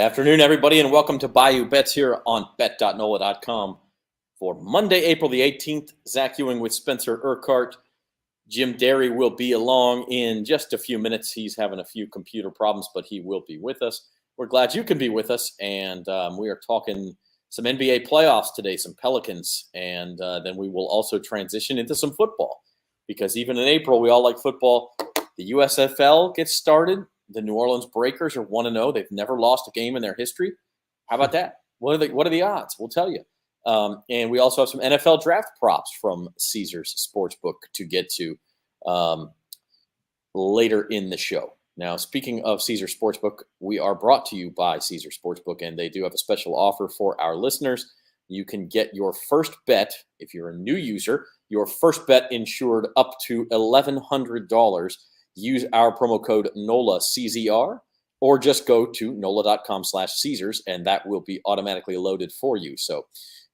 afternoon, everybody, and welcome to Bayou Bets here on bet.nola.com for Monday, April the 18th. Zach Ewing with Spencer Urquhart. Jim Derry will be along in just a few minutes. He's having a few computer problems, but he will be with us. We're glad you can be with us, and we are talking some NBA playoffs today, some Pelicans, and then we will also transition into some football because even in April, we all like football. The USFL gets started. The New Orleans Breakers are 1-0. They've never lost a game in their history. How about that? What are the odds? We'll tell you. And we also have some NFL draft props from Caesars Sportsbook to get to later in the show. Now, speaking of Caesars Sportsbook, we are brought to you by Caesars Sportsbook, and they do have a special offer for our listeners. You can get your first bet, if you're a new user, your first bet insured up to $1,100. Use our promo code NOLA CZR, or just go to NOLA.com/Caesars, and that will be automatically loaded for you. So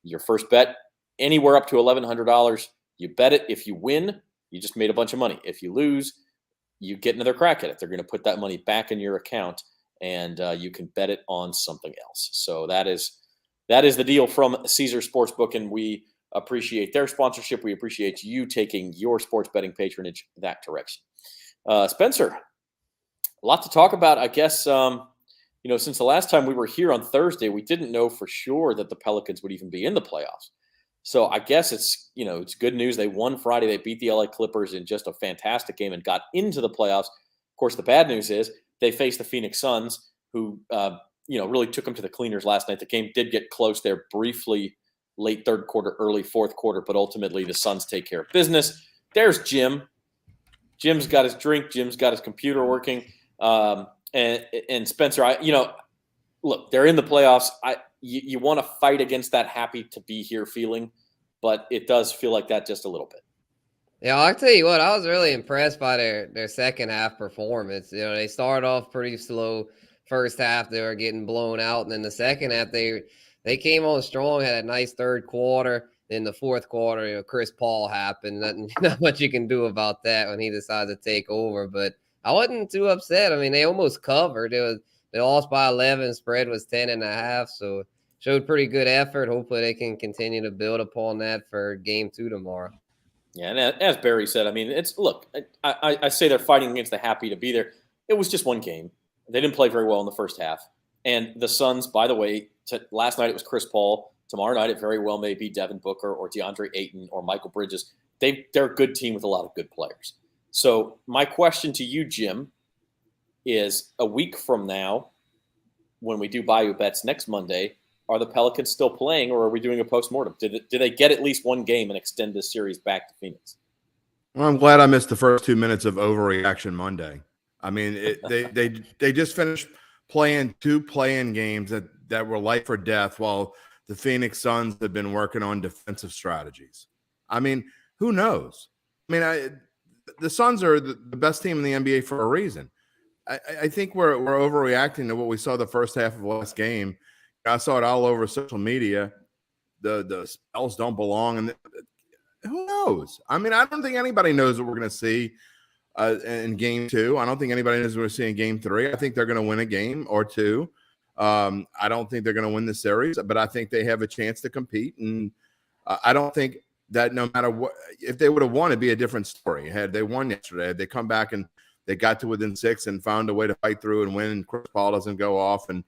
your first bet, anywhere up to $1,100, you bet it. If you win, you just made a bunch of money. If you lose, you get another crack at it. They're going to put that money back in your account, and you can bet it on something else. So that is the deal from Caesars Sportsbook, and we appreciate their sponsorship. We appreciate you taking your sports betting patronage that direction. Spencer, a lot to talk about. I guess, since the last time we were here on Thursday, we didn't know for sure that the Pelicans would even be in the playoffs. So I guess it's good news. They won Friday. They beat the LA Clippers in just a fantastic game and got into the playoffs. Of course, the bad news is they faced the Phoenix Suns, who, really took them to the cleaners last night. The game did get close there briefly, late third quarter, early fourth quarter, but ultimately the Suns take care of business. There's Jim. Jim's got his drink. Jim's got his computer working. And Spencer, look, they're in the playoffs. You want to fight against that happy to be here feeling, but it does feel like that just a little bit. Yeah, I'll tell you what, I was really impressed by their second half performance. They started off pretty slow. First half, they were getting blown out. And then the second half, they came on strong, had a nice third quarter. In the fourth quarter, Chris Paul happened. Not much you can do about that when he decided to take over. But I wasn't too upset. I mean, they almost covered. They lost by 11. Spread was 10.5. So showed pretty good effort. Hopefully they can continue to build upon that for game 2 tomorrow. Yeah, and as Barry said, I mean, I say they're fighting against the happy to be there. It was just one game. They didn't play very well in the first half. And the Suns, by the way, last night it was Chris Paul. Tomorrow night, it very well may be Devin Booker or DeAndre Ayton or Michael Bridges. They're a good team with a lot of good players. So my question to you, Jim, is a week from now, when we do Bayou Bets next Monday, are the Pelicans still playing, or are we doing a postmortem? Do they get at least one game and extend this series back to Phoenix? Well, I'm glad I missed the first 2 minutes of Overreaction Monday. I mean, they just finished playing 2 play-in games that were life or death while – the Phoenix Suns have been working on defensive strategies. I mean, who knows? I mean, the Suns are the best team in the NBA for a reason. I think we're overreacting to what we saw the first half of last game. I saw it all over social media. The spells don't belong, and who knows? I mean, I don't think anybody knows what we're going to see in game 2. I don't think anybody knows what we're seeing in game 3. I think they're going to win a game or 2. I don't think they're going to win the series, but I think they have a chance to compete. And I don't think that no matter what, if they would have won, it'd be a different story. Had they won yesterday, had they come back and they got to within 6 and found a way to fight through and win, and Chris Paul doesn't go off. And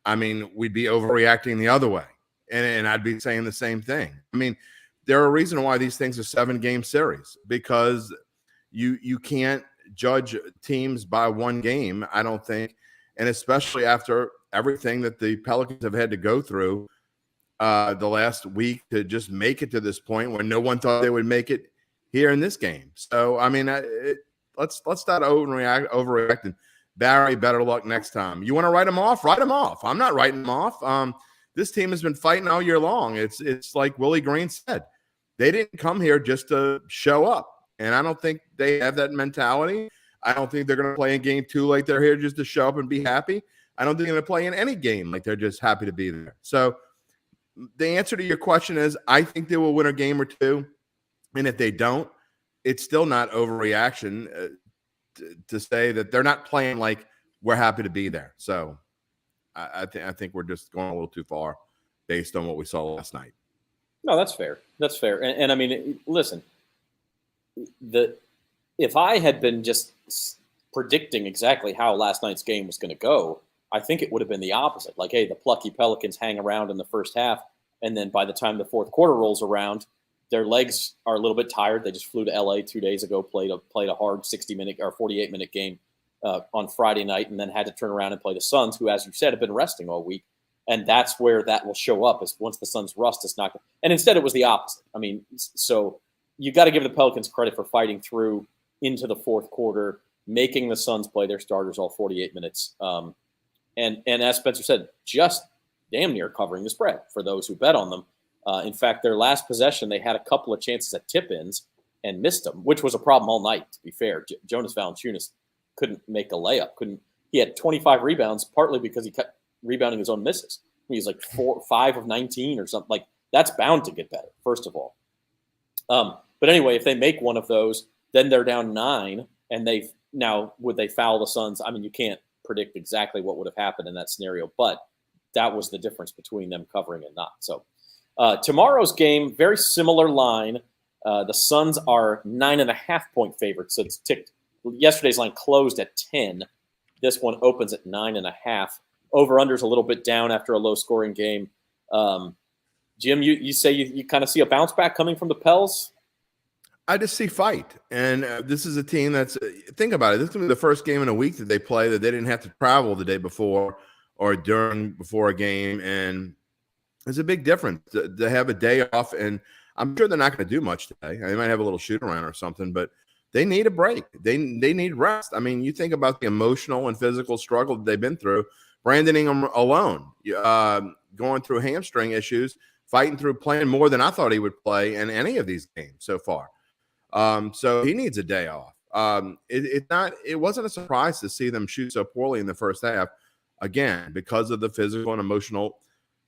I mean, we'd be overreacting the other way. And I'd be saying the same thing. I mean, there are a reason why these things are 7-game series, because you can't judge teams by one game, I don't think. And especially after everything that the Pelicans have had to go through the last week to just make it to this point when no one thought they would make it here in this game. So, I mean, let's start overreacting. Barry, better luck next time. You want to write them off? Write them off. I'm not writing them off. This team has been fighting all year long. It's like Willie Green said. They didn't come here just to show up. And I don't think they have that mentality. I don't think they're going to play in game 2 like they're here just to show up and be happy. I don't think they're going to play in any game like they're just happy to be there. So the answer to your question is I think they will win a game or 2. And if they don't, it's still not overreaction to say that they're not playing like we're happy to be there. So I think we're just going a little too far based on what we saw last night. No, that's fair. That's fair. And I mean, listen, if I had been just predicting exactly how last night's game was going to go, I think it would have been the opposite. Like, hey, the plucky Pelicans hang around in the first half, and then by the time the fourth quarter rolls around, their legs are a little bit tired. They just flew to LA 2 days ago, played a hard 60-minute or 48-minute game on Friday night, and then had to turn around and play the Suns, who, as you said, have been resting all week. And that's where that will show up, is once the Suns rust, it's not. And instead, it was the opposite. I mean, so you got to give the Pelicans credit for fighting through into the fourth quarter, making the Suns play their starters all 48 minutes. And as Spencer said, just damn near covering the spread for those who bet on them. In fact, their last possession, they had a couple of chances at tip-ins and missed them, which was a problem all night, to be fair. Jonas Valanciunas couldn't make a layup. He had 25 rebounds, partly because he kept rebounding his own misses. He's like 5 of 19 or something. Like, that's bound to get better, first of all. But anyway, if they make one of those, then they're down 9, and would they foul the Suns? I mean, you can't predict exactly what would have happened in that scenario, but that was the difference between them covering and not. So tomorrow's game, very similar line. The Suns are 9.5-point favorites. So it's ticked. Yesterday's line closed at 10. This one opens at 9.5. Over-under's a little bit down after a low-scoring game. Jim, you say you kind of see a bounce back coming from the Pels? I just see fight. And this is a team that's think about it. This is going to be the first game in a week that they play that they didn't have to travel the day before or before a game. And it's a big difference to have a day off. And I'm sure they're not going to do much today. They might have a little shoot around or something, but they need a break. They need rest. I mean, you think about the emotional and physical struggle that they've been through. Brandon Ingram alone, going through hamstring issues, fighting through, playing more than I thought he would play in any of these games so far. So he needs a day off. It wasn't a surprise to see them shoot so poorly in the first half, again, because of the physical and emotional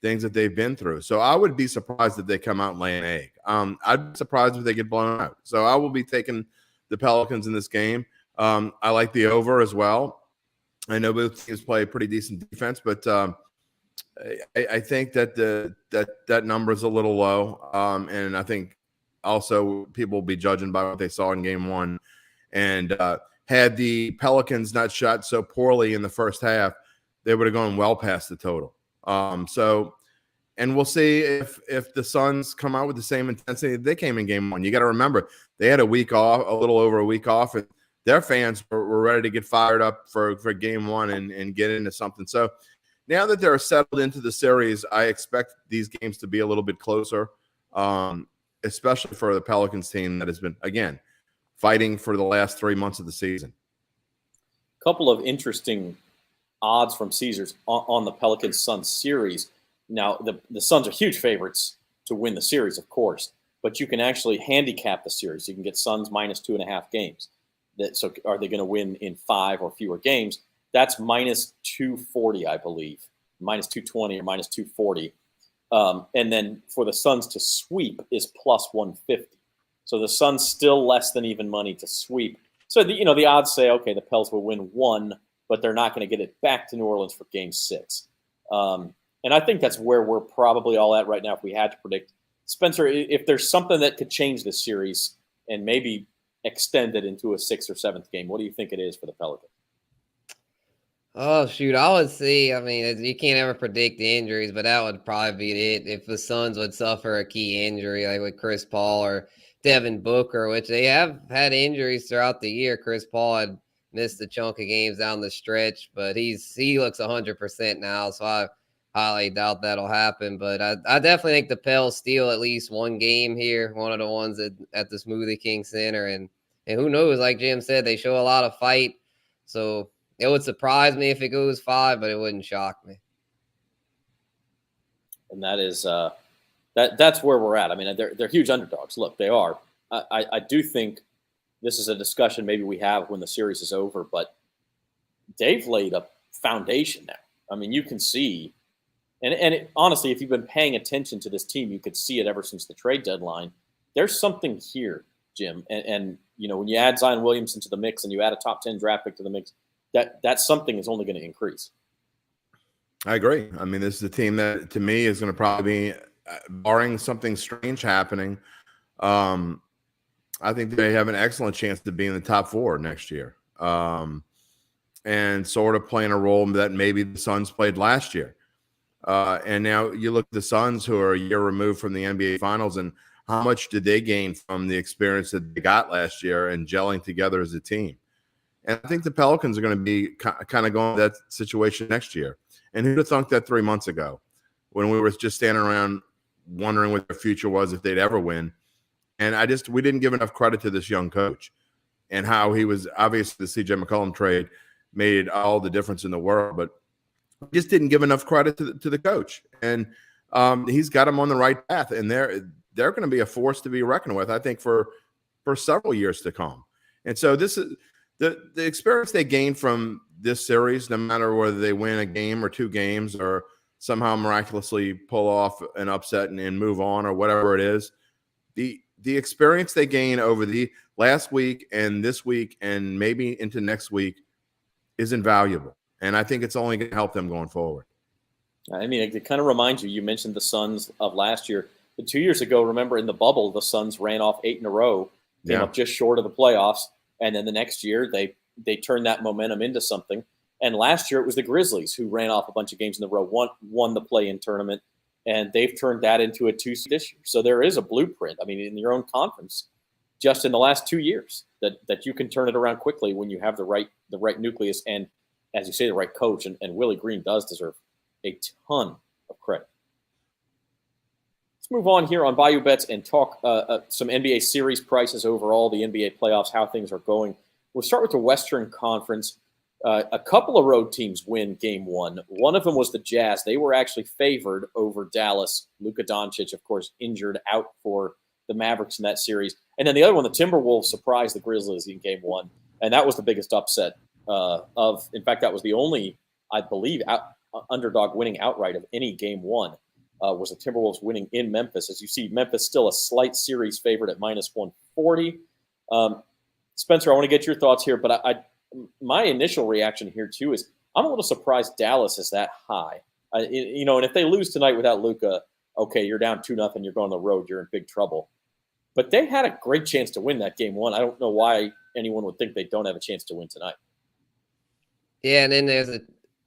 things that they've been through. So I would be surprised if they come out and lay an egg. I'd be surprised if they get blown out. So I will be taking the Pelicans in this game. I like the over as well. I know both teams play pretty decent defense, but I think that that number is a little low. And I think also people will be judging by what they saw in game one. And had the Pelicans not shot so poorly in the first half, they would have gone well past the total. And we'll see if the Suns come out with the same intensity they came in game one. You got to remember, they had a week off, a little over a week off, and their fans were ready to get fired up for game one and get into something. So now that they're settled into the series, I expect these games to be a little bit closer, especially for the Pelicans team that has been, again, fighting for the last 3 months of the season. A couple of interesting odds from Caesars on the Pelicans-Suns series. Now, the Suns are huge favorites to win the series, of course, but you can actually handicap the series. You can get Suns minus 2.5 games. So are they going to win in 5 or fewer games? That's minus 240, I believe, minus 220 or minus 240. And then for the Suns to sweep is plus 150. So the Suns still less than even money to sweep. So, the odds say, okay, the Pels will win 1, but they're not going to get it back to New Orleans for game 6. And I think that's where we're probably all at right now if we had to predict. Spencer, if there's something that could change this series and maybe extend it into a 6th or 7th game, what do you think it is for the Pelicans? Oh, shoot. I would see. I mean, you can't ever predict the injuries, but that would probably be it. If the Suns would suffer a key injury, like with Chris Paul or Devin Booker, which they have had injuries throughout the year. Chris Paul had missed a chunk of games down the stretch, but he looks 100% now, so I highly doubt that'll happen. But I definitely think the Pels steal at least one game here, one of the ones at the Smoothie King Center. And who knows, like Jim said, they show a lot of fight. So it would surprise me if it goes 5, but it wouldn't shock me. And that is that's where we're at. I mean, they're huge underdogs. Look, they are. I do think this is a discussion maybe we have when the series is over, but they've laid a foundation now. I mean, you can see – and honestly, if you've been paying attention to this team, you could see it ever since the trade deadline. There's something here, Jim. And when you add Zion Williamson to the mix and you add a top 10 draft pick to the mix, that something is only going to increase. I agree. I mean, this is a team that, to me, is going to probably be, barring something strange happening, I think they have an excellent chance to be in the top 4 next year, and sort of playing a role that maybe the Suns played last year. And now you look at the Suns, who are a year removed from the NBA Finals, and how much did they gain from the experience that they got last year and gelling together as a team? And I think the Pelicans are going to be kind of going that situation next year. And who'd have thunk that 3 months ago when we were just standing around wondering what their future was, if they'd ever win? And we didn't give enough credit to this young coach and how he was, obviously the CJ McCollum trade made all the difference in the world, but just didn't give enough credit to the coach. And he's got him on the right path, and they're going to be a force to be reckoned with, I think, for several years to come. And so this is the experience they gain from this series, no matter whether they win a game or 2 games or somehow miraculously pull off an upset and move on or whatever it is. The experience they gain over the last week and this week and maybe into next week is invaluable. And I think it's only going to help them going forward. I mean, it kind of reminds you mentioned the Suns of last year. But 2 years ago, remember in the bubble, the Suns ran off 8 in a row, came up just short of the playoffs. And then the next year, they turned that momentum into something. And last year, it was the Grizzlies who ran off a bunch of games in a row, won the play-in tournament, and they've turned that into a 2 this year. So there is a blueprint. I mean, in your own conference, just in the last 2 years, that you can turn it around quickly when you have the right nucleus and, as you say, the right coach. And Willie Green does deserve a ton of credit. Let's move on here on Bayou Bets and talk some NBA series prices overall, the NBA playoffs, how things are going. We'll start with the Western Conference. A couple of road teams win game 1. One of them was the Jazz. They were actually favored over Dallas. Luka Doncic, of course, injured out for the Mavericks in that series. And then the other one, the Timberwolves, surprised the Grizzlies in game 1. And that was the biggest upset in fact, that was the only, I believe, underdog winning outright of any game 1 was the Timberwolves winning in Memphis. As you see, Memphis still a slight series favorite at minus 140. Spencer, I want to get your thoughts here, but my initial reaction here too is I'm a little surprised Dallas is that high. And if they lose tonight without Luka, okay, you're down 2-0, you're going on the road, you're in big trouble. But they had a great chance to win that game 1. I don't know why anyone would think they don't have a chance to win tonight. Yeah, and then there's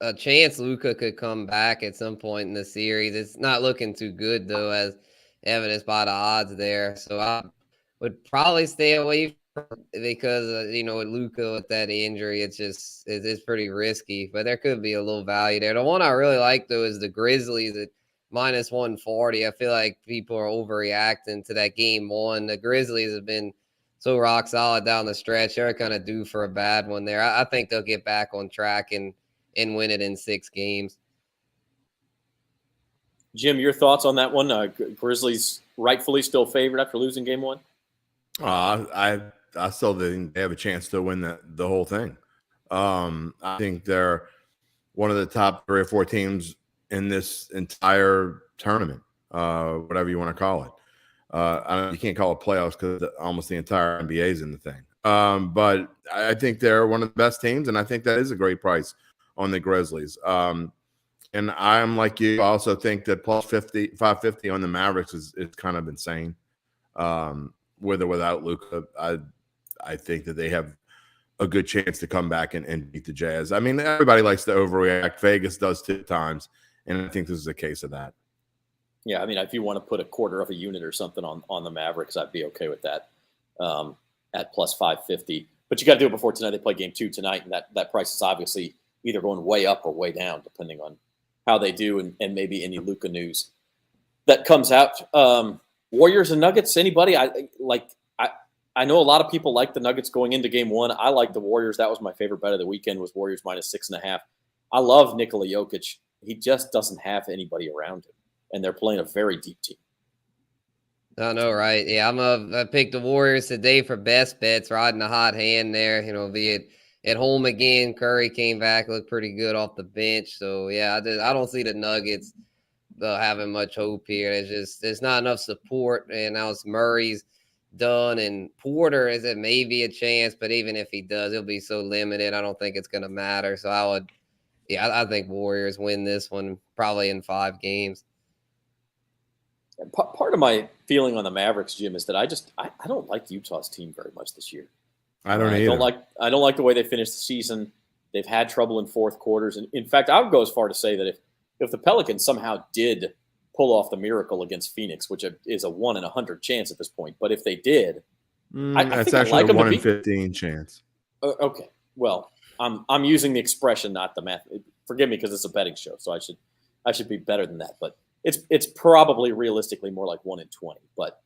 a chance Luka could come back at some point in the series. It's not looking too good, though, as evidenced by the odds there. So I would probably stay away from it because, with Luka with that injury, it's pretty risky. But there could be a little value there. The one I really like, though, is the Grizzlies at minus 140. I feel like people are overreacting to that game 1. The Grizzlies have been so rock solid down the stretch. They're kind of due for a bad one there. I think they'll get back on track and win it in 6 games. Jim, your thoughts on that one? Grizzlies rightfully still favored after losing game 1? I still think they have a chance to win the whole thing. I think they're one of the top 3 or 4 teams in this entire tournament, whatever you want to call it. You can't call it playoffs because almost the entire NBA is in the thing. But I think they're one of the best teams, and I think that is a great price on the Grizzlies. And I'm like you. I also think that plus 550 on the Mavericks is kind of insane. With or without Luka, I think that they have a good chance to come back and beat the Jazz. I mean, everybody likes to overreact. Vegas does 2 times, and I think this is a case of that. Yeah, I mean, if you want to put a quarter of a unit or something on the Mavericks, I'd be okay with that at plus 550. But you got to do it before tonight. They play game 2 tonight, and that price is obviously either going way up or way down, depending on how they do and maybe any Luka news that comes out. Warriors and Nuggets, anybody? I know a lot of people like the Nuggets going into game 1. I like the Warriors. That was my favorite bet of the weekend was Warriors minus 6.5. I love Nikola Jokic. He just doesn't have anybody around him. And they're playing a very deep team. I know, right? Yeah, I picked the Warriors today for best bets, riding a hot hand there. Be it at home again. Curry came back, looked pretty good off the bench. So yeah, I don't see the Nuggets having much hope here. There's not enough support. And now it's Murray's done, and Porter is it maybe a chance, but even if he does, he'll be so limited. I don't think it's going to matter. So I would. yeah, I think Warriors win this one probably in 5 games. Part of my feeling on the Mavericks, Jim, is that I don't like Utah's team very much this year. I don't either. I don't like the way they finished the season. They've had trouble in fourth quarters, and in fact, I would go as far to say that if the Pelicans somehow did pull off the miracle against Phoenix, which is a 1 in 100 chance at this point, but if they did, that's actually a 1 in 15 chance. Okay, well, I'm using the expression, not the math. Forgive me, because it's a betting show, so I should be better than that. But it's probably realistically more like 1 in 20. But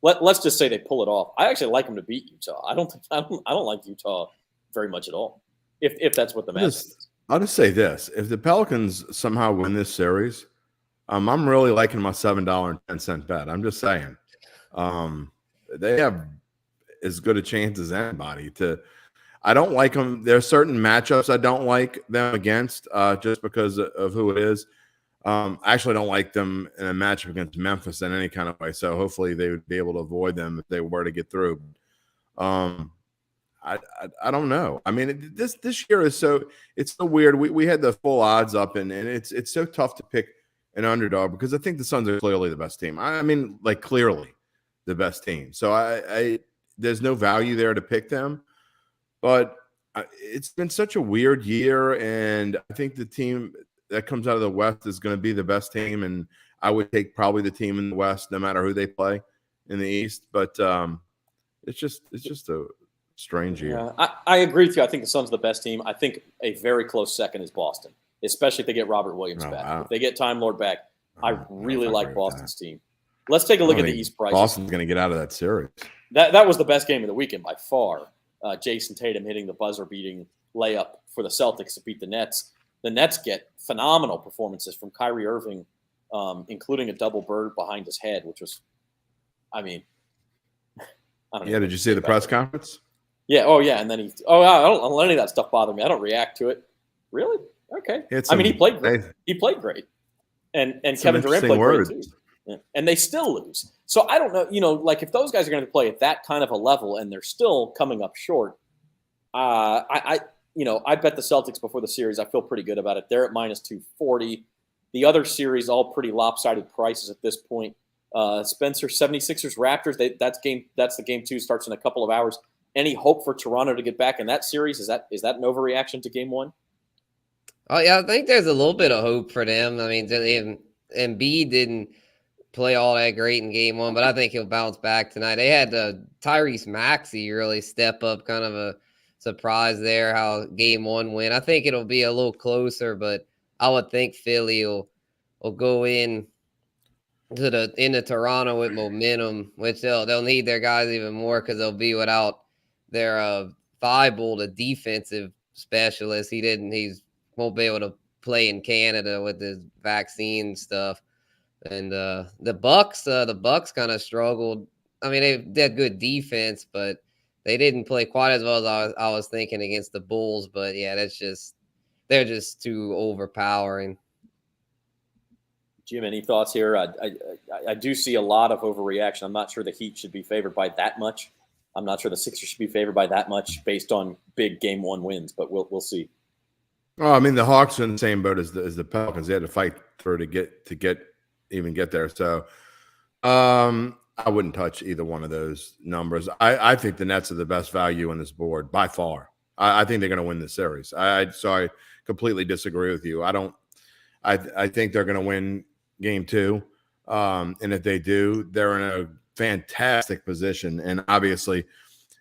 let's just say they pull it off. I actually like them to beat Utah. I don't like Utah very much at all. If that's what the math is. I'll just say this: if the Pelicans somehow win this series, I'm really liking my $7.10 bet. I'm just saying, they have as good a chance as anybody to. I don't like them. There are certain matchups I don't like them against, just because of who it is. I actually don't like them in a matchup against Memphis in any kind of way. So hopefully they would be able to avoid them if they were to get through. I don't know. I mean, this year is it's so weird. We had the full odds up, and it's so tough to pick an underdog because I think the Suns are clearly the best team. I mean, like clearly the best team. So I there's no value there to pick them. But it's been such a weird year, and I think the team that comes out of the West is going to be the best team, and I would take probably the team in the West no matter who they play in the East. But it's just a strange year. Yeah, I agree with you. I think the Suns are the best team. I think a very close second is Boston, especially if they get Robert Williams back. If they get Time Lord back, I really like Boston's team. Let's take a look at the East prices. Boston's going to get out of that series. That was the best game of the weekend by far. Jason Tatum hitting the buzzer-beating layup for the Celtics to beat the Nets. The Nets get phenomenal performances from Kyrie Irving, including a double bird behind his head, which was, I mean, I don't know. Yeah, did you see the press conference? Yeah. Oh, yeah. And then I don't let any of that stuff bother me. I don't react to it. Really? Okay. He played great. He played great. And Kevin Durant played great too. Yeah. And they still lose. So I don't know, like if those guys are going to play at that kind of a level and they're still coming up short, I bet the Celtics before the series. I feel pretty good about it. They're at minus 240. The other series, all pretty lopsided prices at this point. Spencer, 76ers, Raptors. That's the game 2, starts in a couple of hours. Any hope for Toronto to get back in that series? Is that an overreaction to game 1? Oh yeah, I think there's a little bit of hope for them. I mean, Embiid didn't play all that great in game 1, but I think he'll bounce back tonight. They had Tyrese Maxey really step up, kind of a surprise there how game 1 went. I think it'll be a little closer, but I would think Philly will go into Toronto with momentum, which they'll need their guys even more because they'll be without their Thibault, the defensive specialist. He won't be able to play in Canada with his vaccine stuff. And the Bucks kind of struggled. I mean, they had good defense, but they didn't play quite as well as I was thinking against the Bulls. But yeah, they're just too overpowering. Jim, any thoughts here? I do see a lot of overreaction. I'm not sure the Heat should be favored by that much. I'm not sure the Sixers should be favored by that much based on big game 1 wins, but we'll see. Oh, I mean, the Hawks are in the same boat as the Pelicans. They had to fight to get there. So I wouldn't touch either one of those numbers. I think the Nets are the best value on this board by far. I think they're going to win the series. So I completely disagree with you. I think they're going to win game 2. And if they do, they're in a fantastic position. And obviously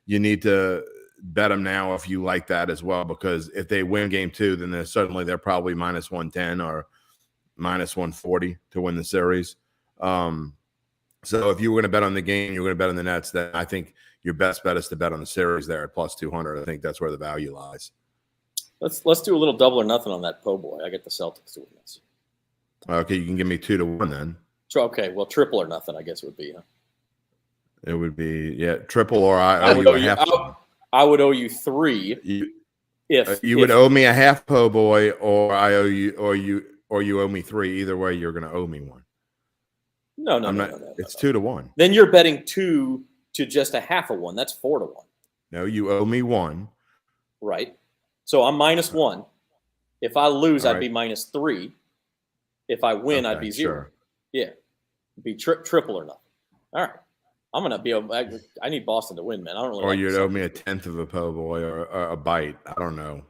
you need to bet them now if you like that as well, because if they win game 2, then they're probably minus 110 or minus 140 to win the series. So if you were going to bet on the game, you're going to bet on the Nets, then I think your best bet is to bet on the series there at plus 200. I think that's where the value lies. Let's do a little double or nothing on that po' boy. I get the Celtics to win this. Okay, you can give me 2-1 then. So, okay, well, triple or nothing, I guess it would be. Huh? It would be triple, or I owe you a half. I would owe you 3. You would owe me a half po' boy, or I owe you, or you owe me 3. Either way, you're going to owe me 1. No. It's 2-1. Then you're betting 2 to just a half of 1. That's 4-1. No, you owe me 1. Right. So I'm minus 1. If I lose, All I'd right. be -3. If I win, I'd be 0. Sure. Yeah, it'd be triple or nothing. All right, I'm gonna be. I need Boston to win, man. I don't really. Or like you'd the owe me Celtics. a tenth of a po' boy or a bite. I don't know.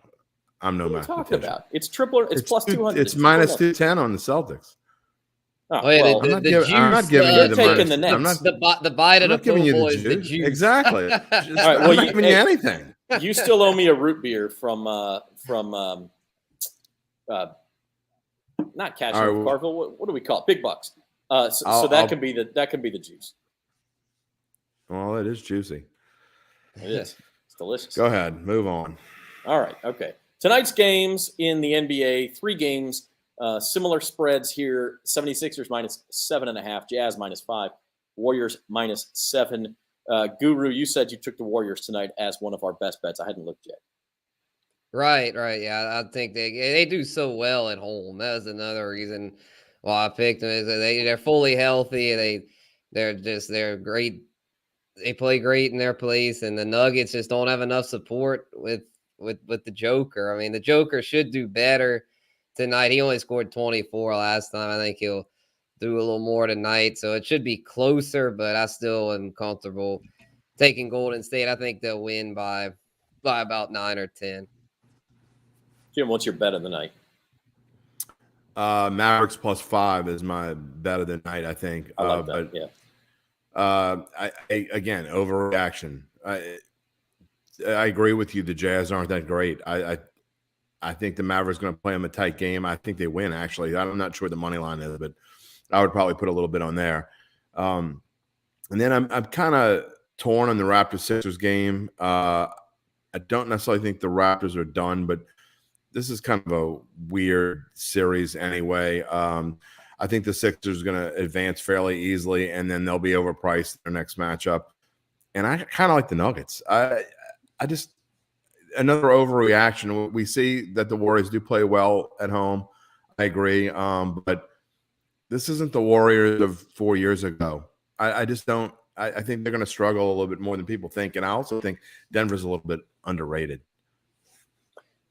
I'm no What are you talking mathematician. about? It's triple. It's plus 200. It's triple or minus nothing. 210 on the Celtics. Oh, Oh yeah, well, I'm not the juice. giving you you're the taking minus. the I'm Nets. not. The bite I'm of the not giving you the po' boy is the juice. juice. Exactly. All right, I'm well, not giving you anything. you still owe me a root beer from not Cash All right, of well, Carville. What do we call it? Big Bucks. So I'll- that I'll- could be the juice. Well, it is juicy. It is. It's delicious. Go ahead. Move on. All right. Okay. Tonight's games in the NBA, 3 games, similar spreads here. 76ers -7.5, Jazz -5, Warriors -7. Guru, you said you took the Warriors tonight as one of our best bets. I hadn't looked yet. Right. Yeah, I think they do so well at home. That was another reason why I picked them. Is that they're fully healthy. They're great. They play great in their place, and the Nuggets just don't have enough support with the Joker. I mean, the Joker should do better tonight. He only scored 24 last time. I think he'll do a little more tonight, so it should be closer. But I still am comfortable taking Golden State. I think they'll win by about 9 or 10. Jim, what's your bet of the night? Mavericks +5 is my bet of the night. I think. I like that. But, yeah. Again, overreaction. I agree with you. The Jazz aren't that great. I think the Mavericks going to play them a tight game. I think they win. Actually, I'm not sure what the money line is, but I would probably put a little bit on there. And then I'm kind of torn on the Raptors Sixers game. I don't necessarily think the Raptors are done, but this is kind of a weird series anyway. I think the Sixers are going to advance fairly easily, and then they'll be overpriced in their next matchup. And I kind of like the Nuggets. I just another overreaction. We see that the Warriors do play well at home. I agree, but this isn't the Warriors of 4 years ago. I just don't. I think they're going to struggle a little bit more than people think, and I also think Denver's a little bit underrated.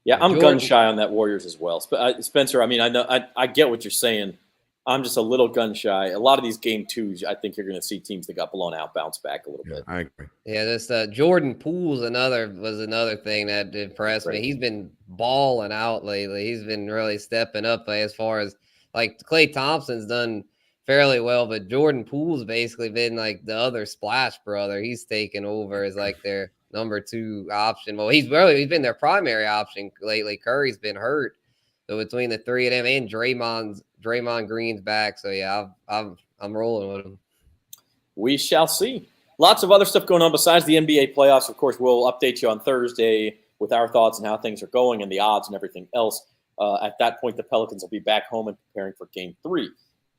Yeah, I'm gun shy on that Warriors as well. Spencer, I mean, I know I get what you're saying. I'm just a little gun shy. A lot of these game 2s, I think you're going to see teams that got blown out bounce back a little bit. I agree. Yeah, this Jordan Poole's was another thing that impressed me. He's been balling out lately. He's been really stepping up as far as like Klay Thompson's done fairly well, but Jordan Poole's basically been like the other splash brother. He's taken over as like their number 2 option. Well, he's been their primary option lately. Curry's been hurt. So between the 3 of them and Draymond Green's back. So yeah, I'm rolling with him. We shall see. Lots of other stuff going on besides the NBA playoffs. Of course, we'll update you on Thursday with our thoughts and how things are going and the odds and everything else. At that point, the Pelicans will be back home and preparing for Game 3.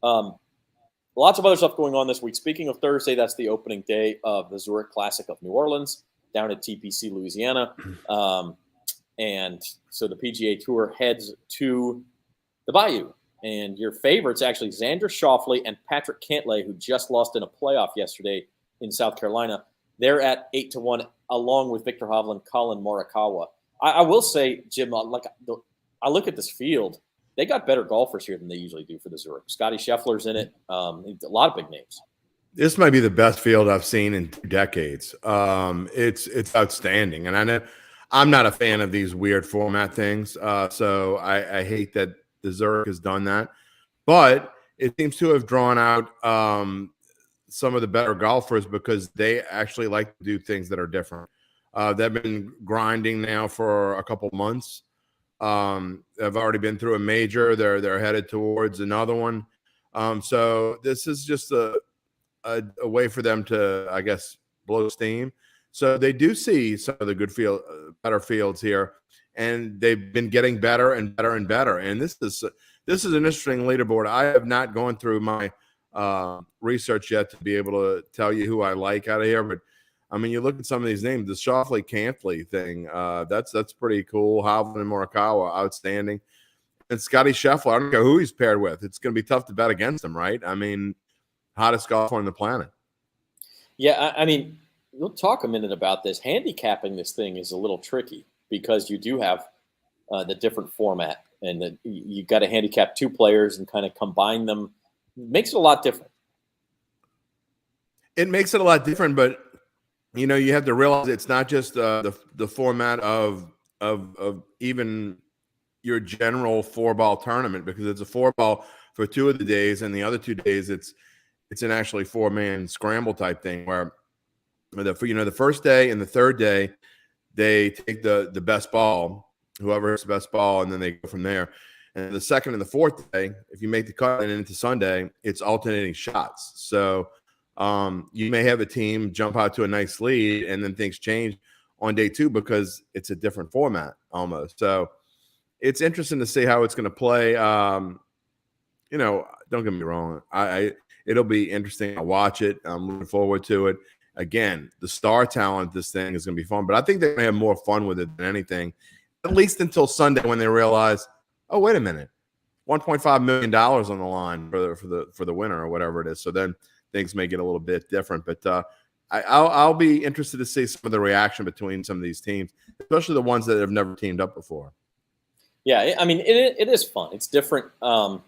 Lots of other stuff going on this week. Speaking of Thursday, that's the opening day of the Zurich Classic of New Orleans down at TPC, Louisiana. And so the PGA Tour heads to the Bayou. And your favorites, actually, Xander Schauffele and Patrick Cantlay, who just lost in a playoff yesterday in South Carolina, they're at 8-1, along with Victor Hovland, Colin Morikawa. I will say, Jim, I look at this field. They got better golfers here than they usually do for the Zurich. Scotty Scheffler's in it. A lot of big names. This might be the best field I've seen in 2 decades. It's outstanding. And I know I'm not a fan of these weird format things. So I hate that the Zurich has done that. But it seems to have drawn out some of the better golfers because they actually like to do things that are different. They've been grinding now for a couple months. They've already been through a major. They're headed towards another one. So this is just a way for them to, I guess, blow steam. So they do see some of the good better fields here, and they've been getting better and better and better. And this is an interesting leaderboard. I have not gone through my research yet to be able to tell you who I like out of here, but I mean, you look at some of these names, the Schauffele Cantlay thing, that's pretty cool. Hovland and Morikawa, outstanding. And Scotty Scheffler, I don't know who he's paired with. It's going to be tough to bet against him, right? I mean, hottest golfer on the planet. Yeah, I mean, we'll talk a minute about this. Handicapping this thing is a little tricky because you do have the different format, and you got to handicap 2 players and kind of combine them. It makes it a lot different. It makes it a lot different, but you have to realize it's not just the format of even your general 4-ball tournament, because it's a 4-ball for 2 of the days, and the other 2 days it's an actually 4-man scramble type thing where the first day and the third day they take the best ball, whoever hits the best ball, and then they go from there. And the second and the fourth day, if you make the cut and into Sunday, it's alternating shots. So you may have a team jump out to a nice lead, and then things change on day 2 because it's a different format almost. So it's interesting to see how it's going to play. Don't get me wrong. It'll be interesting to watch it. I'm looking forward to it. Again, the star talent, this thing is going to be fun, but I think they're going to have more fun with it than anything, at least until Sunday when they realize, oh, wait a minute, $1.5 million on the line for the winner or whatever it is. So then things may get a little bit different, but I'll be interested to see some of the reaction between some of these teams, especially the ones that have never teamed up before. Yeah, I mean, it is fun. It's different. I'm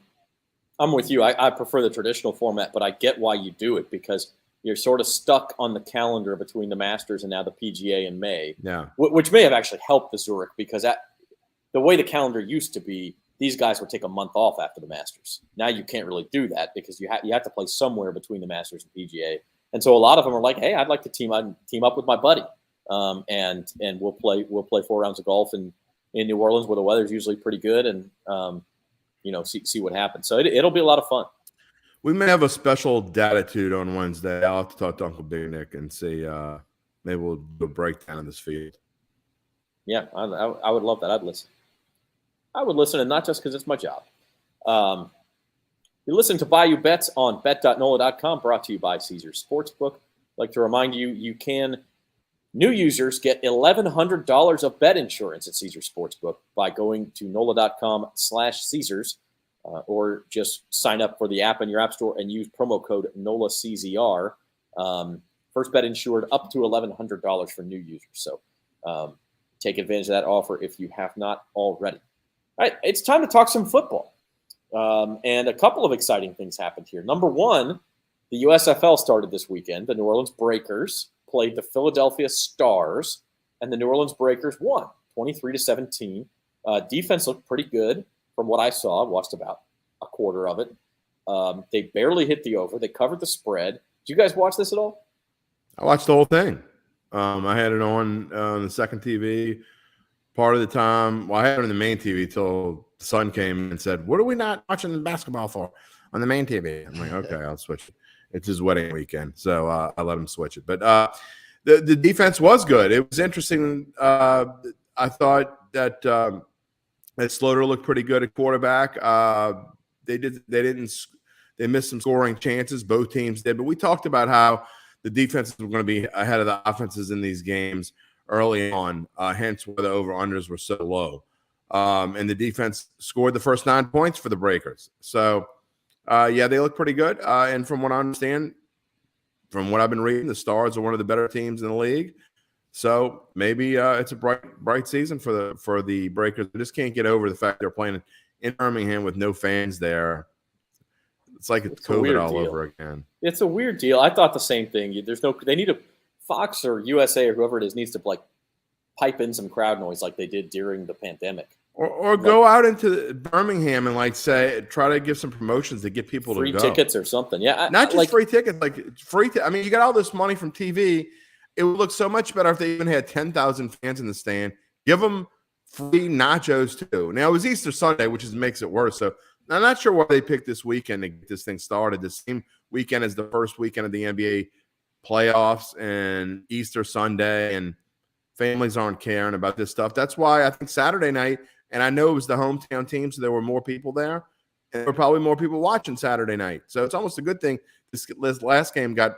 with you. I prefer the traditional format, but I get why you do it, because you're sort of stuck on the calendar between the Masters and now the PGA in May. Yeah, which may have actually helped the Zurich, because the way the calendar used to be, these guys would take a month off after the Masters. Now you can't really do that because you have to play somewhere between the Masters and PGA. And so a lot of them are like, hey, I'd like to team up with my buddy, and we'll play 4 rounds of golf in New Orleans where the weather's usually pretty good, and see what happens. So it'll be a lot of fun. We may have a special datitude on Wednesday. I'll have to talk to Uncle Big Nick and see. Maybe we'll do a breakdown of this field. Yeah, I would love that. I'd listen, and not just because it's my job. You're listening to Bayou Bets on bet.nola.com, brought to you by Caesars Sportsbook. I'd like to remind you, new users get $1,100 of bet insurance at Caesars Sportsbook by going to nola.com/Caesars. Or just sign up for the app in your app store and use promo code NOLACZR. First bet insured up to $1,100 for new users. So take advantage of that offer if you have not already. All right, it's time to talk some football. And a couple of exciting things happened here. Number one, the USFL started this weekend. The New Orleans Breakers played the Philadelphia Stars, and the New Orleans Breakers won 23-17. Defense looked pretty good. From what I saw, I watched about a quarter of it. They barely hit the over. They covered the spread. Did you guys watch this at all? I watched the whole thing. I had it on the second TV part of the time. Well, I had it on the main TV till the son came and said, "What are we not watching basketball for on the main TV?" I'm like, "Okay, I'll switch it." It's his wedding weekend, so I let him switch it. But the defense was good. It was interesting. I thought that Slaughter looked pretty good at quarterback. They missed some scoring chances. Both teams did, but we talked about how the defenses were going to be ahead of the offenses in these games early on. Hence why the over-unders were so low. And the defense scored the first 9 points for the Breakers. So, they look pretty good. And from what I understand, from what I've been reading, the Stars are one of the better teams in the league. So maybe it's a bright season for the Breakers. I just can't get over the fact they're playing in Birmingham with no fans there. It's like it's COVID all over again. It's a weird deal. I thought the same thing. They need Fox or USA or whoever it is needs to pipe in some crowd noise like they did during the pandemic. Or go out into Birmingham and try to give some promotions to get people free to go. Tickets or something. Yeah, not just free tickets, I mean, you got all this money from TV. It would look so much better if they even had 10,000 fans in the stand. Give them free nachos too. Now it was Easter Sunday, which makes it worse. So I'm not sure why they picked this weekend to get this thing started. The same weekend as the first weekend of the NBA playoffs and Easter Sunday, and families aren't caring about this stuff. That's why I think Saturday night, and I know it was the hometown team, so there were more people there, and there were probably more people watching Saturday night. So it's almost a good thing this last game got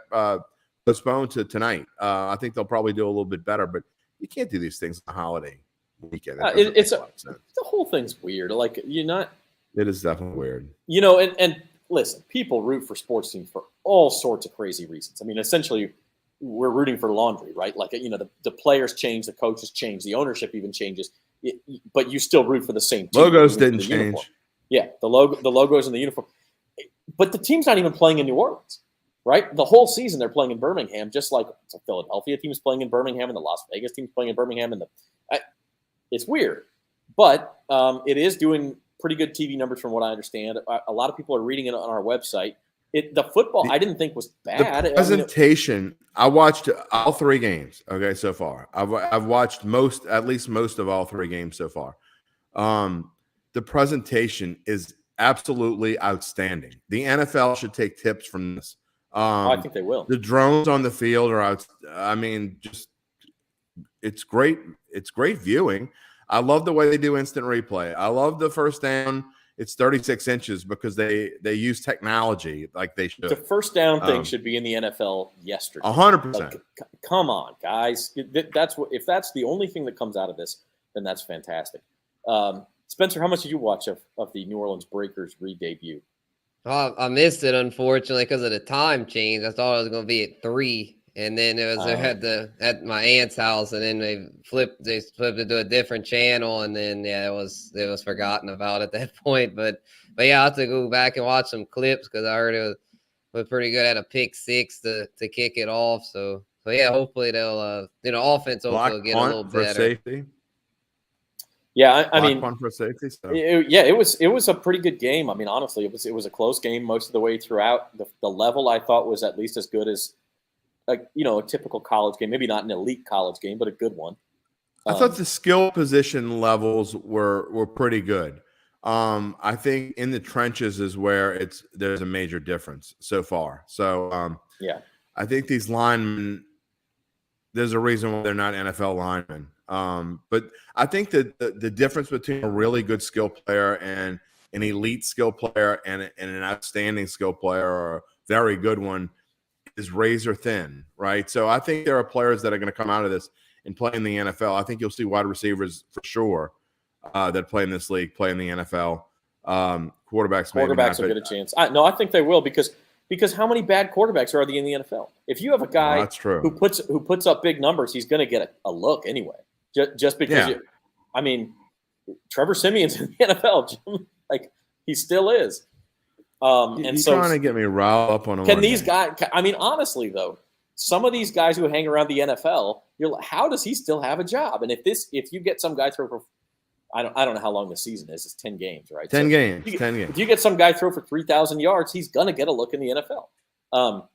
postponed to tonight. I think they'll probably do a little bit better, but you can't do these things on a holiday weekend. The whole thing's weird. It is definitely weird. And listen, people root for sports teams for all sorts of crazy reasons. I mean, essentially, we're rooting for laundry, right? The players change, the coaches change, the ownership even changes. but you still root for the same team. Logos didn't change. Uniform. Yeah, the logos and the uniform. But the team's not even playing in New Orleans, right? The whole season they're playing in Birmingham, just like the Philadelphia team's playing in Birmingham and the Las Vegas team's playing in Birmingham. It's weird, but it is doing pretty good TV numbers from what I understand. A lot of people are reading it on our website. The football I didn't think was bad. The presentation, I watched all 3 games. Okay, so far I've watched at least most of all 3 games so far. The presentation is absolutely outstanding. The NFL should take tips from this. I think they will. The drones on the field are out. I mean, just it's great. It's great viewing. I love the way they do instant replay. I love the first down. It's 36 inches because they use technology like they should. The first down thing should be in the NFL yesterday. 100%. Like, come on, guys. If that's the only thing that comes out of this, then that's fantastic. Spencer, how much did you watch of the New Orleans Breakers re-debut? I missed it, unfortunately, because of the time change. I thought it was going to be at 3, and then it was at my aunt's house, and then they flipped it to a different channel, and then it was forgotten about at that point. But yeah, I have to go back and watch some clips because I heard it was pretty good at a pick 6 to kick it off. So yeah, hopefully they'll offense will get a little better. For safety. Yeah, I mean, for safety, so. It was a pretty good game. I mean, honestly, it was a close game most of the way throughout. The level I thought was at least as good as a typical college game. Maybe not an elite college game, but a good one. I thought the skill position levels were pretty good. I think in the trenches is where there's a major difference so far. So yeah, I think these linemen, there's a reason why they're not NFL linemen. But I think that the difference between a really good skill player and an elite skill player and an outstanding skill player or a very good one is razor thin, right? So I think there are players that are going to come out of this and play in the NFL. I think you'll see wide receivers for sure that play in this league play in the NFL. Quarterbacks will get a chance. I think they will because how many bad quarterbacks are there in the NFL? If you have a guy that's true. who puts up big numbers, he's going to get a look anyway. Just because Trevor Simeon's in the NFL, like he still is. And so trying to get me riled up on these guys? I mean, honestly though, some of these guys who hang around the NFL, you're like, how does he still have a job? And if you get some guy throw for, I don't know how long the season is. It's 10 games, right? 10 games. If you get some guy throw for 3,000 yards, he's gonna get a look in the NFL.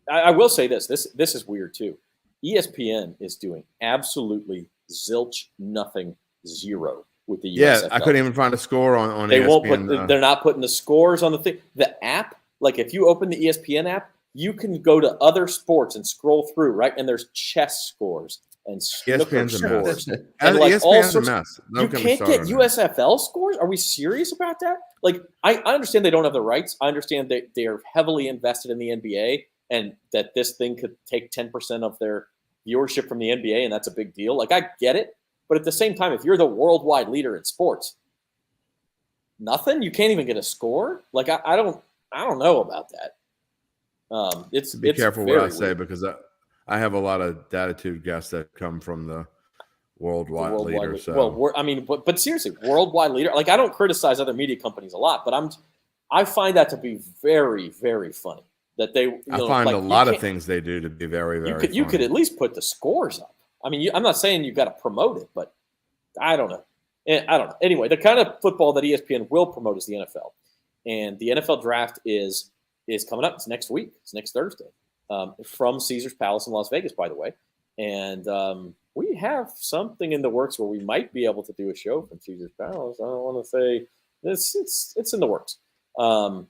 I will say this is weird too. ESPN is doing absolutely zilch nothing zero with the USFL. Yeah, I couldn't even find a score on they ESPN. They're not putting the scores on the thing. The app, like if you open the ESPN app, you can go to other sports and scroll through, right? And there's chess scores and snooker scores. And like ESPN's a mess. You can't get USFL scores? Are we serious about that? Like, I understand they don't have the rights. I understand they are heavily invested in the NBA and that this thing could take 10% of their viewership from the NBA, and that's a big deal. Like, I get it. But at the same time, if you're the worldwide leader in sports, nothing? You can't even get a score? Like, I don't know about that. Be careful what I say because I have a lot of attitude guests that come from the worldwide leader. So. Well, but seriously, worldwide leader. Like, I don't criticize other media companies a lot, but I find that to be very, very funny. That I find a lot of things they do to be very, very funny. You could at least put the scores up. I mean, I'm not saying you've got to promote it, but I don't know. Anyway, the kind of football that ESPN will promote is the NFL. And the NFL draft is coming up. It's next week. It's next Thursday from Caesars Palace in Las Vegas, by the way. And we have something in the works where we might be able to do a show from Caesars Palace. I don't want to say it's in the works. Whoa.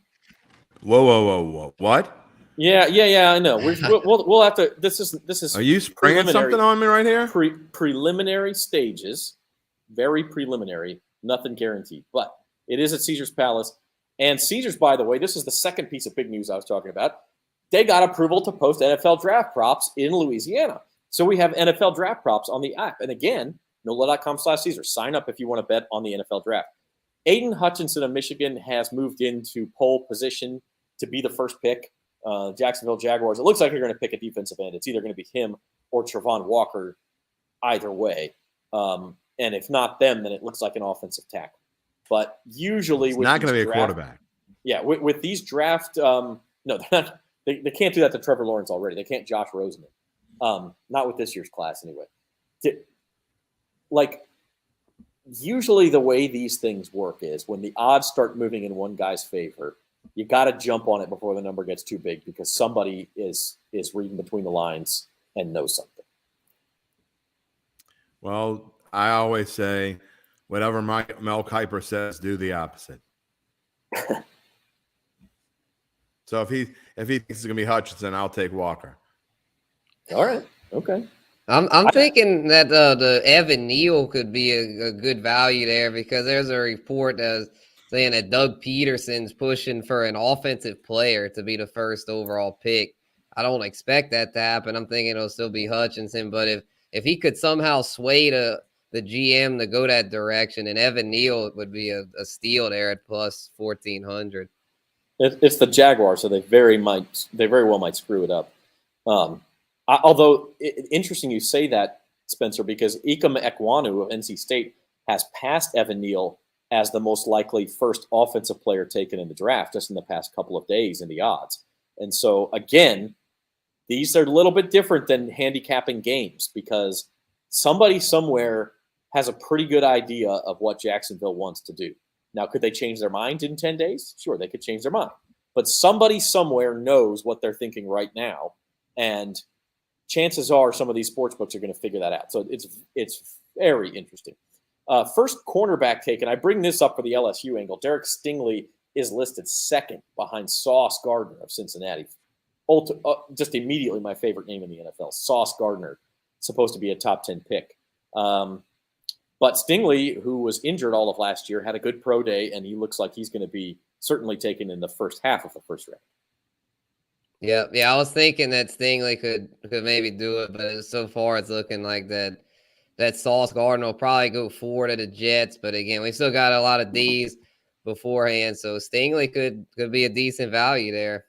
What? Yeah, I know. We'll have to. This is. Are you spraying something on me right here? Preliminary stages, very preliminary, nothing guaranteed. But it is at Caesars Palace, and Caesars, by the way, this is the second piece of big news I was talking about. They got approval to post NFL draft props in Louisiana, so we have NFL draft props on the app. And again, NOLA.com/Caesars. Sign up if you want to bet on the NFL draft. Aiden Hutchinson of Michigan has moved into pole position to be the first pick. Jacksonville Jaguars. It looks like they're going to pick a defensive end. It's either going to be him or Travon Walker. Either way, And if not them, then it looks like an offensive tackle. But usually, It's with not going to be a draft, quarterback. Yeah, with these draft, no, they're not. They can't do that to Trevor Lawrence already. They can't Josh Rosen it. Not with this year's class anyway. Like, usually the way these things work is when the odds start moving in one guy's favor, you got to jump on it before the number gets too big because somebody is reading between the lines and knows something. Well, I always say, whatever Mel Kiper says, do the opposite. So if he thinks it's gonna be Hutchinson, I'll take Walker. All right. Okay. I'm thinking that the Evan Neal could be a good value there because there's a report that's saying that Doug Peterson's pushing for an offensive player to be the first overall pick. I don't expect that to happen. I'm thinking it'll still be Hutchinson, but if he could somehow sway the GM to go that direction, then Evan Neal would be a steal there at plus 1,400. It's the Jaguars, so they very well might screw it up. Although interesting you say that, Spencer, because Ikem Ekwonu of NC State has passed Evan Neal as the most likely first offensive player taken in the draft just in the past couple of days in the odds. And so, again, these are a little bit different than handicapping games because somebody somewhere has a pretty good idea of what Jacksonville wants to do. Now, could they change their mind in 10 days? Sure, they could change their mind. But somebody somewhere knows what they're thinking right now, and chances are some of these sports books are going to figure that out. So it's very interesting. First cornerback taken. I bring this up for the LSU angle. Derek Stingley is listed second behind Sauce Gardner of Cincinnati. Just immediately my favorite name in the NFL, Sauce Gardner, supposed to be a top 10 pick. But Stingley, who was injured all of last year, had a good pro day, and he looks like he's going to be certainly taken in the first half of the first round. Yeah. I was thinking that Stingley could maybe do it, but so far it's looking like that Sauce Gardner will probably go forward to the Jets. But again, we still got a lot of D's beforehand, so Stingley could be a decent value there.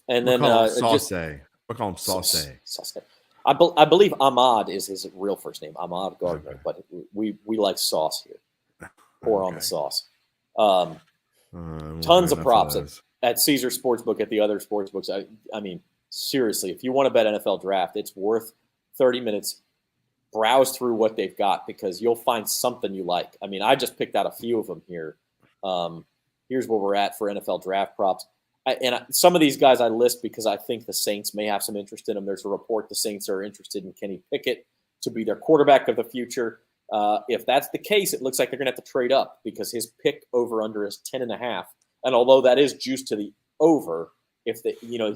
And then Sauce. We'll call him Sauce. I believe Ahmad is his real first name, Ahmad Gardner, okay. But we like Sauce here. Pour on the sauce. Tons of props at Caesar Sportsbook, at the other sportsbooks. I mean, seriously, if you want to bet NFL draft, it's worth 30 minutes. Browse through what they've got because you'll find something you like. I mean, I just picked out a few of them here. Here's where we're at for NFL draft props. Some of these guys I list because I think the Saints may have some interest in them. There's a report the Saints are interested in Kenny Pickett to be their quarterback of the future. If that's the case, it looks like they're going to have to trade up because his pick over-under is 10.5. And although that is juiced to the over, he's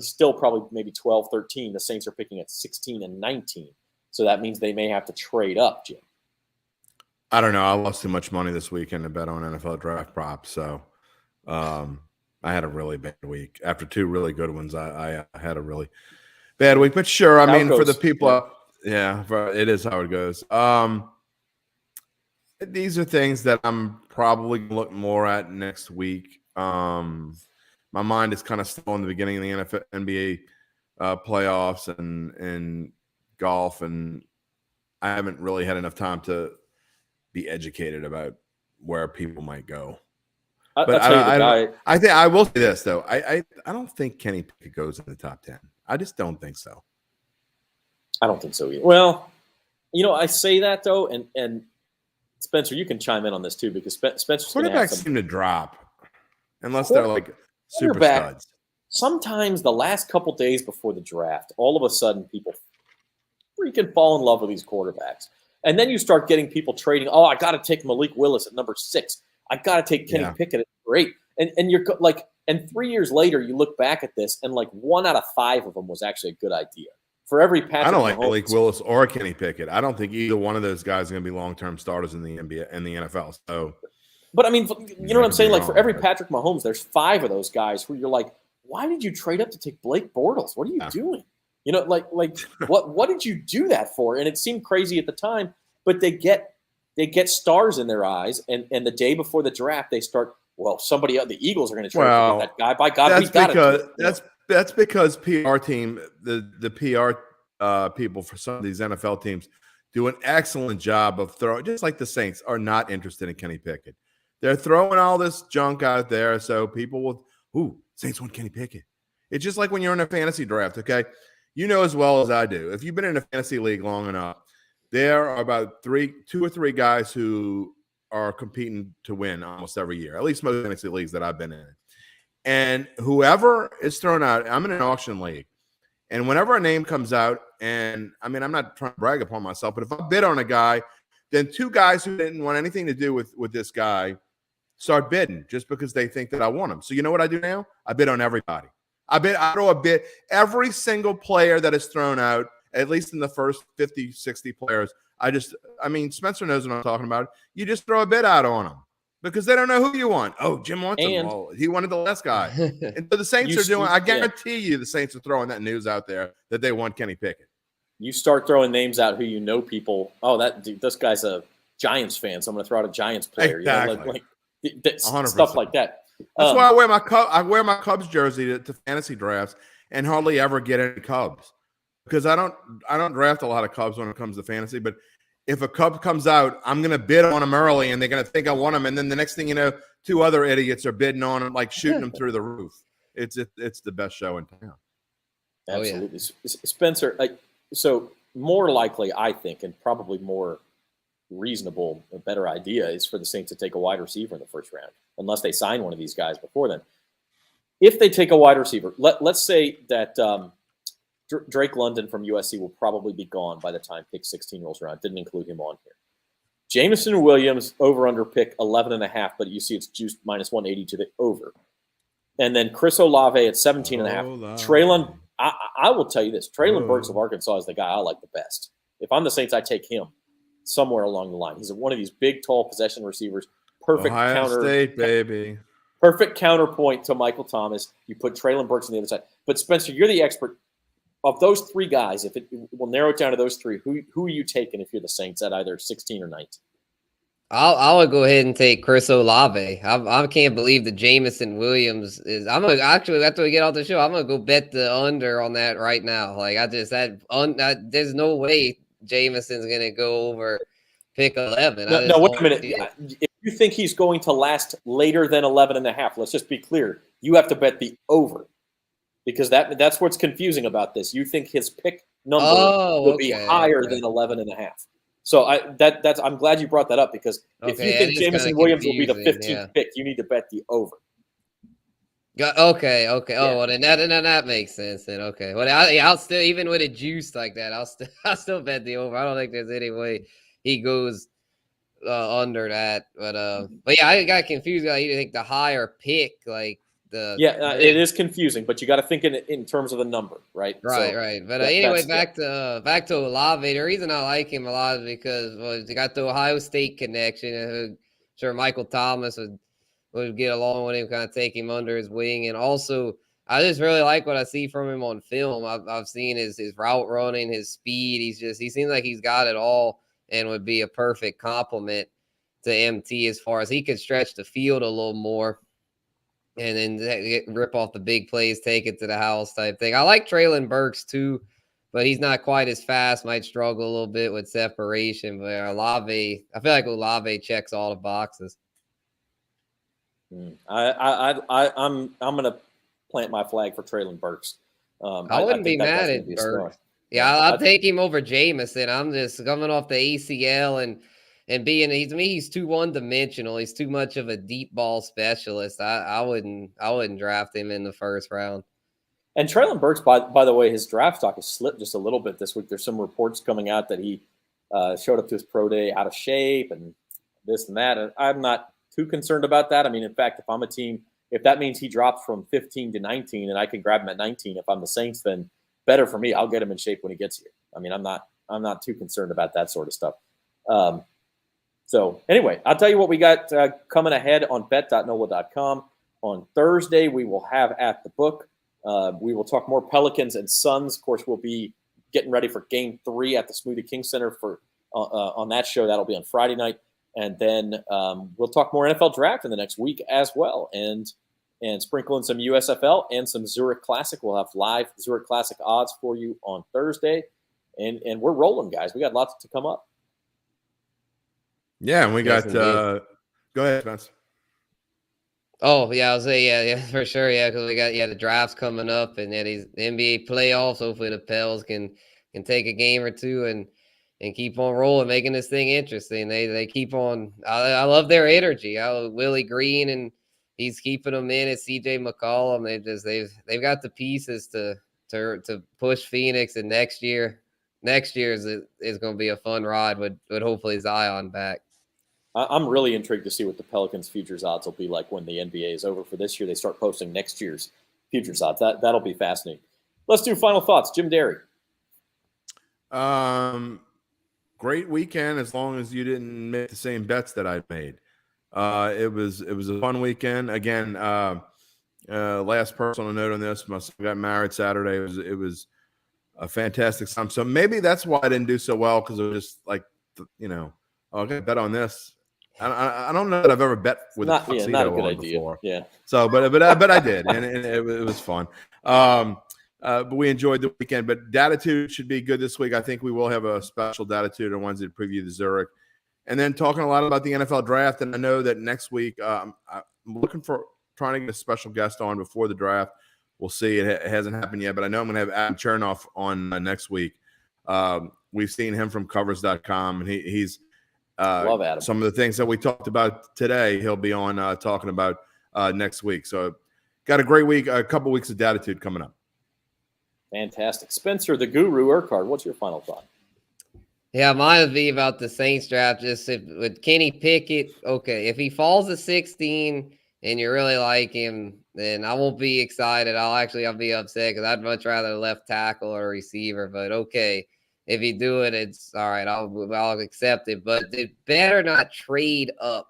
still probably maybe 12, 13. The Saints are picking at 16 and 19. So that means they may have to trade up, Jim. I don't know. I lost too much money this weekend to bet on NFL draft props. So I had a really bad week. After two really good ones, I had a really bad week. But sure, I mean, for the people, it is how it goes. These are things that I'm probably going to look more at next week. My mind is kind of still in the beginning of the NFL, NBA playoffs and golf, and I haven't really had enough time to be educated about where people might go. But I think I will say this though. I don't think Kenny Pickett goes in the top 10. I just don't think so. I don't think so either. Well, I say that though, and Spencer, you can chime in on this too because Spencer's quarterbacks seem to drop unless they're like super studs. Sometimes the last couple days before the draft, all of a sudden people freaking fall in love with these quarterbacks. And then you start getting people trading. Oh, I got to take Malik Willis at number 6. I got to take Kenny Pickett at 8. And you're like, and 3 years later, you look back at this and like 1 out of 5 of them was actually a good idea. For every Patrick I don't like Malik Willis or Kenny Pickett. I don't think either one of those guys are going to be long-term starters in the NBA and the NFL. So, but I mean, you know what I'm saying? Like for every Patrick Mahomes, there's 5 of those guys who you're like, why did you trade up to take Blake Bortles? What are you doing? Like what did you do that for? And it seemed crazy at the time, but they get stars in their eyes, and the day before the draft, they start. Well, somebody else, the Eagles are going to trade that guy. By God, we got it. That's because PR team, the PR people for some of these NFL teams do an excellent job of throwing, just like the Saints are not interested in Kenny Pickett. They're throwing all this junk out there, so people will, Saints want Kenny Pickett. It's just like when you're in a fantasy draft, okay? You know as well as I do. If you've been in a fantasy league long enough, there are about 2 or 3 guys who are competing to win almost every year, at least most fantasy leagues that I've been in. And whoever is thrown out, I'm in an auction league. And whenever a name comes out, and I mean, I'm not trying to brag upon myself, but if I bid on a guy, then 2 guys who didn't want anything to do with this guy start bidding just because they think that I want him. So you know what I do now? I bid on everybody. I throw a bid. Every single player that is thrown out, at least in the first 50, 60 players, Spencer knows what I'm talking about. You just throw a bid out on them because they don't know who you want. Oh, Jim wants him. Oh, he wanted the last guy. And so the Saints are doing, I guarantee you the Saints are throwing that news out there that they want Kenny Pickett. You start throwing names out who you know people. Oh, this guy's a Giants fan, so I'm going to throw out a Giants player. Exactly. Stuff like that. That's why I wear my Cubs jersey to fantasy drafts and hardly ever get any Cubs because I don't draft a lot of Cubs when it comes to fantasy. But if a Cub comes out, I'm going to bid on him early, and they're going to think I want him. And then the next thing you know, 2 other idiots are bidding on him, like shooting him through the roof. It's the best show in town. Absolutely, Spencer. So more likely, I think, and probably more reasonable, a better idea is for the Saints to take a wide receiver in the first round, unless they sign one of these guys before then. If they take a wide receiver, let's say that Drake London from USC will probably be gone by the time pick 16 rolls around. Didn't include him on here. Jameson Williams over under pick 11.5, but you see it's juiced minus 180 to the over. And then Chris Olave at 17.5. Traylon, I will tell you this: Traylon Burks of Arkansas is the guy I like the best. If I'm the Saints, I take him somewhere along the line. He's one of these big, tall possession receivers. Perfect Ohio State, baby. Perfect counterpoint to Michael Thomas. You put Traylon Burks on the other side. But Spencer, you're the expert. Of those 3 guys, if we'll narrow it down to those 3, who are you taking if you're the Saints at either 16 or 19? I would go ahead and take Chris Olave. I can't believe that Jameson Williams is. I'm gonna actually after we get off the show, I'm gonna go bet the under on that right now. Like there's no way Jameson's gonna go over pick 11. No, wait a minute. If you think he's going to last later than 11.5, let's just be clear. You have to bet the over. Because that's what's confusing about this. You think his pick number will be higher than 11.5. So I'm glad you brought that up because if you think Jameson Williams will be the 15th pick, you need to bet the over. Okay. Oh, well then that makes sense. Then okay. Well, I'll still, even with a juice like that, I'll still bet the over. I don't think there's any way he goes under that. But yeah, I got confused. I think the higher pick, like. It is confusing, but you got to think in terms of the number, right? Right. But anyway, back to Olave. The reason I like him a lot is because he got the Ohio State connection, and sure Michael Thomas would get along with him, kind of take him under his wing, and also I just really like what I see from him on film. I've seen his route running, his speed. He seems like he's got it all, and would be a perfect complement to MT as far as he could stretch the field a little more. And then rip off the big plays, take it to the house type thing. I like Traylon Burks too, but he's not quite as fast. Might struggle a little bit with separation. But Olave, I feel like Olave checks all the boxes. I'm gonna plant my flag for Traylon Burks. I wouldn't be mad at Burks. Yeah, I'll take him over Jameson. I'm just coming off the ACL and he's too one-dimensional. He's too much of a deep ball specialist. I wouldn't draft him in the first round. And Traylon Burks, by the way, his draft stock has slipped just a little bit this week. There's some reports coming out that he showed up to his pro day out of shape and this and that. And I'm not too concerned about that. I mean, in fact, if I'm a team, if that means he drops from 15 to 19 and I can grab him at 19, if I'm the Saints, then better for me. I'll get him in shape when he gets here. I mean, I'm not too concerned about that sort of stuff. So anyway, I'll tell you what we got coming ahead on bet.nola.com. On Thursday, we will have At the Book. We will talk more Pelicans and Suns. Of course, we'll be getting ready for Game 3 at the Smoothie King Center on that show. That'll be on Friday night. And then we'll talk more NFL draft in the next week as well. And sprinkle in some USFL and some Zurich Classic. We'll have live Zurich Classic odds for you on Thursday. and we're rolling, guys. We got lots to come up. Yeah, and we Yes, got indeed. go ahead, Spence. Oh yeah, I'll say yeah, for sure, yeah, because we got the drafts coming up, and these NBA playoffs. Hopefully, the Pels can take a game or two and keep on rolling, making this thing interesting. They keep on. I love their energy. Willie Green, and he's keeping them in. It's CJ McCollum. They've got the pieces to push Phoenix, and next year is going to be a fun ride with hopefully Zion back. I'm really intrigued to see what the Pelicans' futures odds will be like when the NBA is over for this year. They start posting next year's futures odds. That'll be fascinating. Let's do final thoughts. Jim Derry. Great weekend as long as you didn't make the same bets that I made. It was a fun weekend. Again, last personal note on this, my son got married Saturday. It was a fantastic time. So maybe that's why I didn't do so well, because it was just like, I got to bet on this. I don't know that I've ever bet with a tuxedo not a good on idea. before. Yeah. So, but I did, and it was fun. But we enjoyed the weekend. But Datitude should be good this week. I think we will have a special Datitude on Wednesday to preview the Zurich, and then talking a lot about the NFL draft. And I know that next week I'm looking for trying to get a special guest on before the draft. We'll see. It hasn't happened yet, but I know I'm going to have Adam Chernoff on next week. We've seen him from Covers.com, and he's love Adam. Some of the things that we talked about today, he'll be on talking about next week. So got a great week, a couple weeks of Datitude coming up. Fantastic. Spencer, the Guru Urquhart, what's your final thought? Yeah, mine would be about the Saints draft. Just with Kenny Pickett, okay, if he falls to 16 and you really like him, then I won't be excited. I'll be upset, because I'd much rather left tackle or receiver. But okay, if you do it, it's all right. I'll accept it. But it better not trade up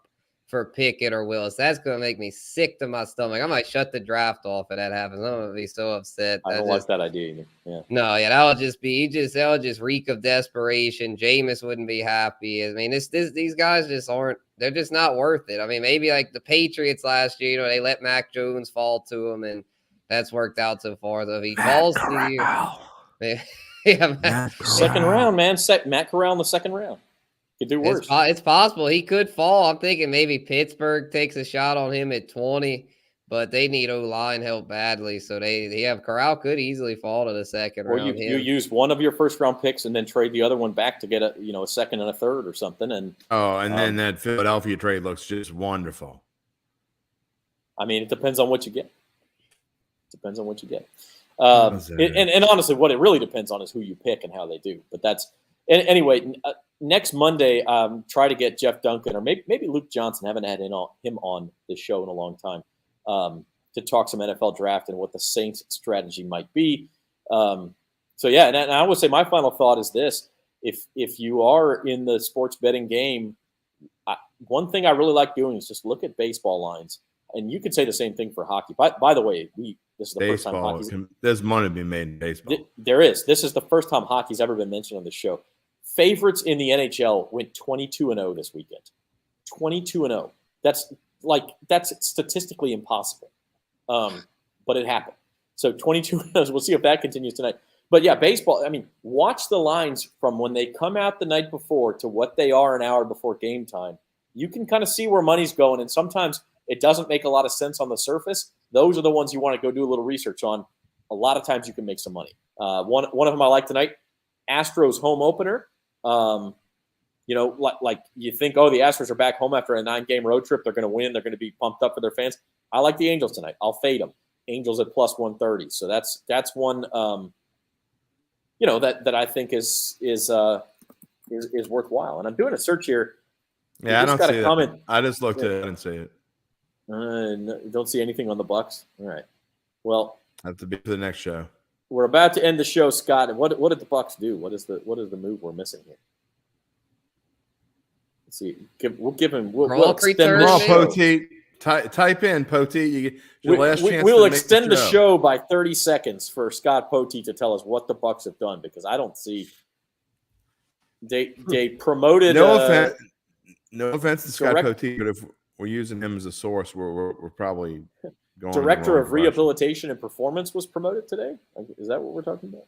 for Pickett or Willis. That's going to make me sick to my stomach. I might shut the draft off if that happens. I'm going to be so upset. I don't like that idea either. Yeah. No, yeah, that would just be that would just reek of desperation. Jameis wouldn't be happy. I mean, these guys just aren't. They're just not worth it. I mean, maybe like the Patriots last year, they let Mac Jones fall to them, and that's worked out so far. So if he falls to you, yeah, second round, man. Matt Corral in the second round. Could do worse. It's possible he could fall. I'm thinking maybe Pittsburgh takes a shot on him at 20, but they need O-line help badly. So they have Corral could easily fall to the second round. Or you use one of your first round picks and then trade the other one back to get a second and a third or something. And then that Philadelphia trade looks just wonderful. I mean, it depends on what you get. And honestly, what it really depends on is who you pick and how they do. But that's anyway. Next Monday, try to get Jeff Duncan or maybe Luke Johnson. Haven't had him on the show in a long time to talk some NFL draft and what the Saints' strategy might be. So yeah, and I would say my final thought is this: if you are in the sports betting game, one thing I really like doing is just look at baseball lines, and you could say the same thing for hockey. By the way, this is the first time hockey's there's money to be made in baseball. There is. This is the first time hockey's ever been mentioned on the show. Favorites in the NHL went 22-0 this weekend. 22-0. That's statistically impossible, but it happened. So 22-0. We'll see if that continues tonight. But yeah, baseball. I mean, watch the lines from when they come out the night before to what they are an hour before game time. You can kind of see where money's going, and sometimes it doesn't make a lot of sense on the surface. Those are the ones you want to go do a little research on. A lot of times you can make some money. One of them I like tonight, Astros home opener. Like you think, the Astros are back home after a 9-game road trip. They're going to win. They're going to be pumped up for their fans. I like the Angels tonight. I'll fade them. Angels at plus 130. So that's one, that I think is worthwhile. And I'm doing a search here. Yeah, I don't see it. I just looked at it and see it. No, don't see anything on the Bucks. All right. Well, have to be for the next show. We're about to end the show, Scott. What did the Bucks do? What is the move we're missing here? Let's see. We'll extend the show. Poteet. Type in Poteet. We'll extend the show by 30 seconds for Scott Poteet to tell us what the Bucks have done, because I don't see. They promoted. No offense to Scott Poteet, but if we're using him as a source, we're probably going. Director of Rehabilitation and Performance was promoted today. Is that what we're talking about?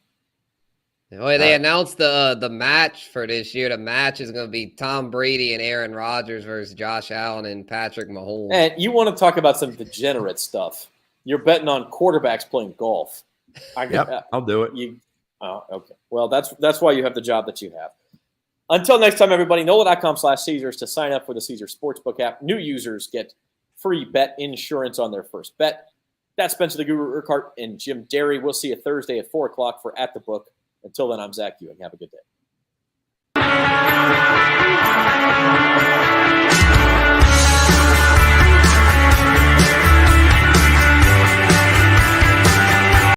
Well, they announced the match for this year. The match is going to be Tom Brady and Aaron Rodgers versus Josh Allen and Patrick Mahomes. And you want to talk about some degenerate stuff. You're betting on quarterbacks playing golf. I'll do it. Okay. Well, that's why you have the job that you have. Until next time, everybody, NOLA.com/Caesars to sign up for the Caesars Sportsbook app. New users get free bet insurance on their first bet. That's Spencer the Guru Urquhart and Jim Derry. We'll see you Thursday at 4 o'clock for At the Book. Until then, I'm Zach Ewing. Have a good day.